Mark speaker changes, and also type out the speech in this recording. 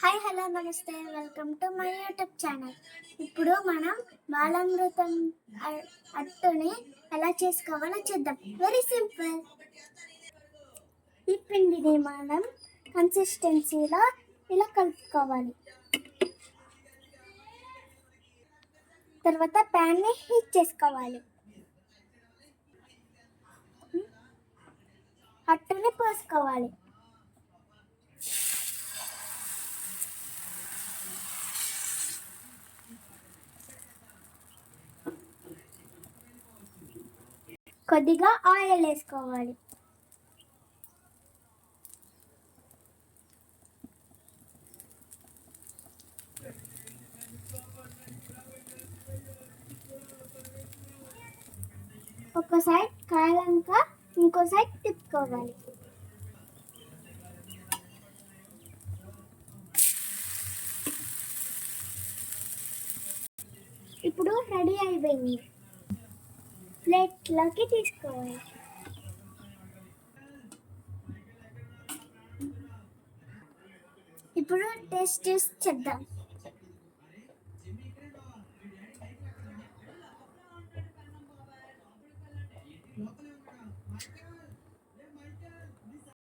Speaker 1: Hi hello నమస్తే welcome to my YouTube channel. ఇప్పుడు మనం బాలామృతం అట్టుని ఎలా చేసుకోవాలో చూద్దాం. Very simple. ఈ పిండిని మనం కన్సిస్టెన్సీలో ఇలా కలుపుకోవాలి. తర్వాత ప్యాన్ని హీట్ చేసుకోవాలి. అట్టుని పోసుకోవాలి. కొద్దిగా ఆయిల్ వేసుకోవాలి. ఒక సైడ్ కాలాక ఇంకో సైడ్ తిప్పుకోవాలి. ఇప్పుడు రెడీ అయిపోయింది. ప్లేట్లోకి తీసుకోవాలి. ఇప్పుడు టేస్ట్ చేసి చేద్దాం.